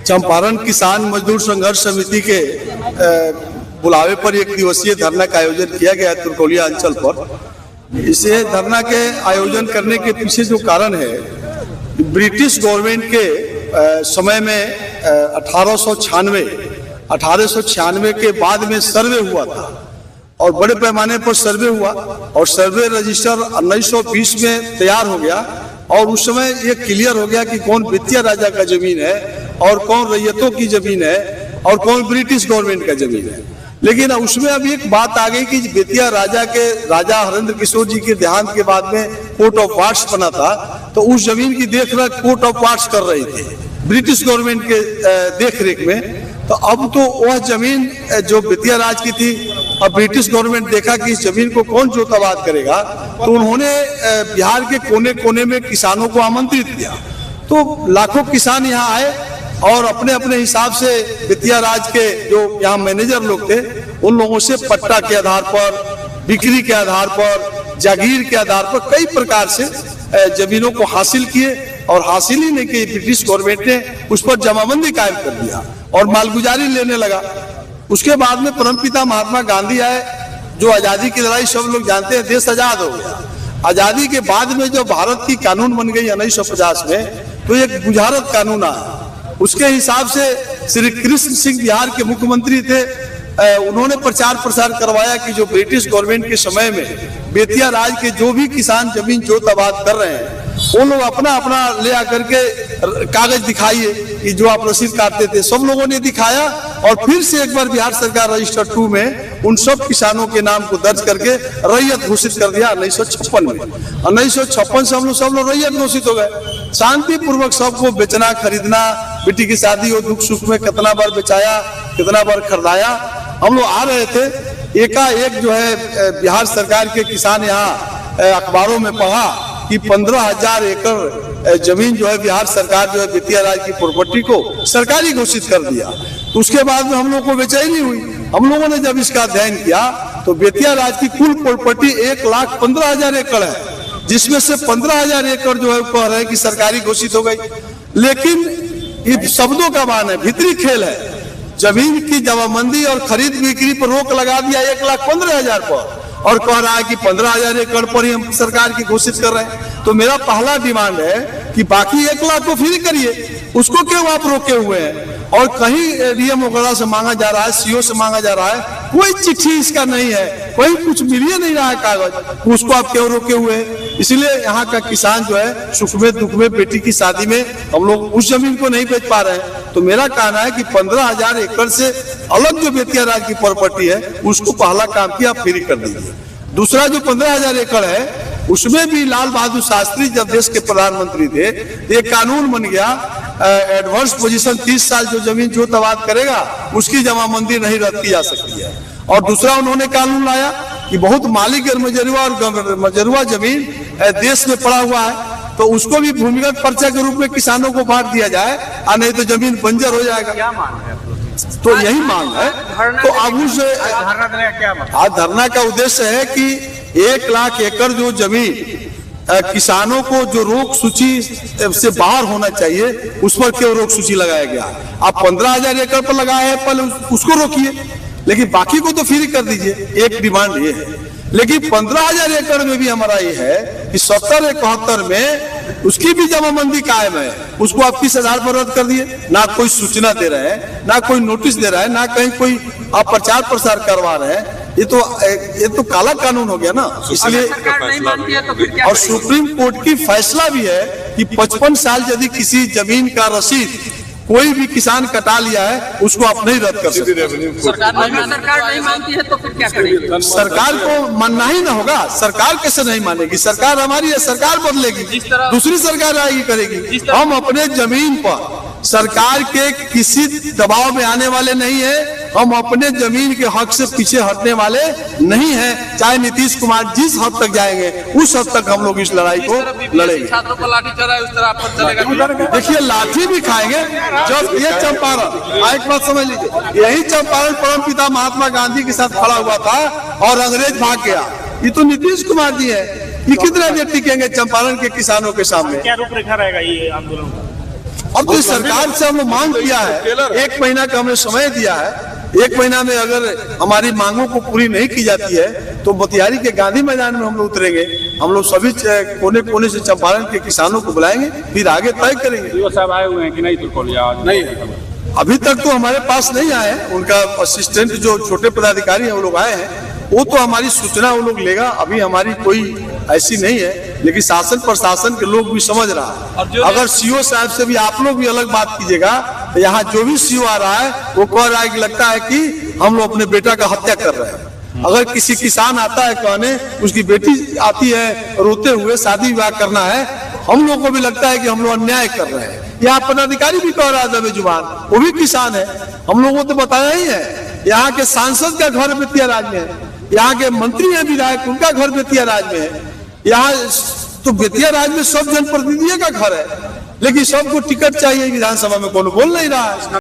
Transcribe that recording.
चंपारण किसान मजदूर संघर्ष समिति के बुलावे पर एक दिवसीय धरना का आयोजन किया गया तुरकोलिया अंचल पर। इसे धरना के आयोजन करने के पीछे जो कारण है, ब्रिटिश गवर्नमेंट के समय में 1896 के बाद में सर्वे हुआ था और बड़े पैमाने पर सर्वे हुआ और सर्वे रजिस्टर 1920 में तैयार हो गया और उस समय ये क्लियर हो गया कि कौन बेतिया राजा का जमीन है और कौन रैयतों की जमीन है और कौन ब्रिटिश गवर्नमेंट का जमीन है। लेकिन उसमें अभी एक बात आ गई कि बेतिया राजा हरेंद्र किशोर जी के देहांत के बाद में कोर्ट ऑफ वार्ड्स बना था, तो उस जमीन की देखरेख कोर्ट ऑफ वार्ड्स कर रही थी ब्रिटिश गवर्नमेंट के देखरेख में। तो अब तो वह जमीन जो बेतिया राज की थी, अब ब्रिटिश गवर्नमेंट देखा कि इस जमीन को कौन जोताबाद करेगा, तो उन्होंने बिहार के कोने कोने में किसानों को आमंत्रित किया। तो लाखों किसान यहाँ आए और अपने अपने हिसाब से बेतिया राज के जो यहाँ मैनेजर लोग थे, उन लोगों से पट्टा के आधार पर, बिक्री के आधार पर, जागीर के आधार पर कई प्रकार से जमीनों को हासिल किए और हासिल ही नहीं की, ब्रिटिश गवर्नमेंट ने उस पर जमाबंदी कायम कर दिया और मालगुजारी लेने लगा। उसके बाद में परमपिता महात्मा गांधी आए, जो आजादी की लड़ाई सब लोग जानते हैं, देश आजाद हो गया। आजादी के बाद में जो भारत की कानून बन गई 1950 में, तो एक बुझारत कानून आया। उसके हिसाब से श्री कृष्ण सिंह बिहार के मुख्यमंत्री थे, उन्होंने प्रचार प्रसार करवाया कि जो ब्रिटिश गवर्नमेंट के समय में बेतिया राज के जो भी किसान जमीन जोताबाद कर रहे हैं, वो लोग अपना अपना ले आकर के कागज दिखाइए कि जो आप रसीद काटते थे। सब लोगों ने दिखाया और फिर से एक बार बिहार सरकार रजिस्टर 2 में उन सब किसानों के नाम को दर्ज करके रैयत घोषित कर दिया 1956 में। 1956 से हम लोग सब लोग रैयत घोषित हो गए। शांति पूर्वक सबको बेचना खरीदना, बेटी की शादी हो दुख सुख में कितना बार बेचाया, कितना बार खरीदाया। हम लोग आ रहे थे, एकाएक जो है बिहार सरकार के किसान यहाँ अखबारों में पढ़ा कि 15,000 एकड़ जमीन जो है बिहार सरकार जो है बेतिया राज की प्रॉपर्टी को सरकारी घोषित कर दिया। तो उसके बाद में हम लोग को बेचैनी हुई। हम लोगों ने जब इसका अध्ययन किया तो बेतिया राज की कुल प्रॉपर्टी 1,15,000 एकड़ है, जिसमें से 15,000 एकड़ जो है कह रहे हैं कि सरकारी घोषित हो गई। लेकिन ये शब्दों का मान है, भीतरी खेल है। जमीन की जमाबंदी और खरीद बिक्री पर रोक लगा दिया 1,15,000 पर और कह रहा है कि 15,000 एकड़ पर ही हम सरकार की घोषित कर रहे हैं। तो मेरा पहला डिमांड है कि बाकी 1 लाख को फ्री करिए, उसको क्यों आप रोके हुए हैं? और कहीं डीएम वगैरह से मांगा जा रहा है, सीओ से मांगा जा रहा है, कोई चिट्ठी इसका नहीं है, कोई कुछ मिल ही नहीं रहा है कागज, उसको आप क्यों रोके हुए हैं? इसलिए यहाँ का किसान जो है सुख में दुख में, बेटी की शादी में हम लोग उस जमीन को नहीं बेच पा रहे हैं। तो मेरा कहना है कि 15,000 एकड़ से अलग जो बेतिया राज की प्रॉपर्टी है, उसको पहला काम किया, आप फ्री कर दीजिए। दूसरा जो 15,000 एकड़ है, उसमें भी लाल बहादुर शास्त्री जब देश के प्रधानमंत्री थे, एक कानून बन गया, एडवर्स पोजीशन 30 साल जो जमीन जोताबाद करेगा उसकी जमाबंदी नहीं रद्द की जा सकती है। और दूसरा उन्होंने कानून लाया कि बहुत मालिक मजरुआ और मजरुआ जमीन देश में पड़ा हुआ है, तो उसको भी भूमिगत पर्चा के रूप में किसानों को बांट दिया जाए, और नहीं तो जमीन बंजर हो जाएगा। क्या मांग है? तो यही मांग है। तो अब उस धरना का उद्देश्य है कि 1 लाख एकड़ जो जमीन किसानों को जो रोक सूची से बाहर होना चाहिए, उस पर क्यों रोक सूची लगाया गया? आप 15,000 एकड़ पर लगाए हैं, पहले उसको रोकिए, लेकिन बाकी को तो फ्री कर दीजिए। एक डिमांड ये है। लेकिन 15,000 एकड़ में भी हमारा ये है कि 70-71 में उसकी भी जमाबंदी कायम है, उसको आप किस आधार पर रद्द कर दिए? ना कोई सूचना दे रहे हैं, ना कोई नोटिस दे रहा है, ना कहीं कोई आप प्रचार प्रसार करवा रहे हैं। ये तो काला कानून हो गया ना। इसलिए और सुप्रीम कोर्ट की फैसला भी है कि 55 साल यदि किसी जमीन का रसीद कोई भी किसान कटा लिया है, उसको आप नहीं रद्द कर सकते। सरकार नहीं मानती है तो फिर क्या करेगी? सरकार को मानना ही ना होगा। सरकार कैसे नहीं मानेगी? सरकार हमारी है, सरकार बदलेगी, दूसरी सरकार आएगी, करेगी। हम अपने जमीन पर सरकार के किसी दबाव में आने वाले नहीं है। हम अपने जमीन के हक से पीछे हटने वाले नहीं हैं। चाहे नीतीश कुमार जिस हद तक जाएंगे, उस हद तक हम लोग इस लड़ाई को लड़ेंगे। छात्रों को लाठी चलाए उस तरह पर चलेगा। देखिए, लाठी भी खाएंगे। जब ये चंपारण, एक बात समझ लीजिए, यही चंपारण परमपिता महात्मा गांधी के साथ खड़ा हुआ था और अंग्रेज भाग गया। ये तो नीतीश कुमार जी है। ये कितना देर टिकेंगे चंपारण के किसानों के सामने? क्या रूपरेखा रहेगा ये आंदोलन? अब तो इस सरकार से हमने मांग किया है, 1 महीना का हमने समय दिया है। 1 महीना में अगर हमारी मांगों को पूरी नहीं की जाती है तो मोतिहारी के गांधी मैदान में हम लोग उतरेंगे। हम लोग सभी कोने कोने से चंपारण के किसानों को बुलाएंगे, फिर आगे तय करेंगे। सीओ साहब आए हुए हैं कि नहीं तुरकोलिया? नहीं, अभी तक तो हमारे पास नहीं आए हैं। उनका असिस्टेंट जो छोटे पदाधिकारी हैं वो लोग आए हैं, वो तो हमारी सूचना वो लोग लेगा। अभी हमारी कोई ऐसी नहीं है, लेकिन शासन प्रशासन के लोग भी समझ रहा है। अगर सीओ साहब से भी आप लोग भी अलग बात कीजिएगा तो यहाँ जो भी सीओ आ रहा है वो कह रहा है कि लगता है कि हम लोग अपने बेटा का हत्या कर रहे हैं। अगर किसी किसान आता है कहने, उसकी बेटी आती है रोते हुए शादी विवाह करना है, हम लोग को भी लगता है कि हम लोग अन्याय कर रहे हैं। यहाँ पदाधिकारी भी कह रहा है दबे जुबान, वो भी किसान है। हम लोगों को तो बताया ही है। यहाँ के सांसद का घर बेतिया राज में है, यहाँ के मंत्री हैं विधायक, उनका घर बेतिया राज में है। यहाँ तो बेतिया राज में सब जनप्रतिनिधियों का घर है, लेकिन सबको टिकट चाहिए। विधानसभा में कौन बोल नहीं रहा है।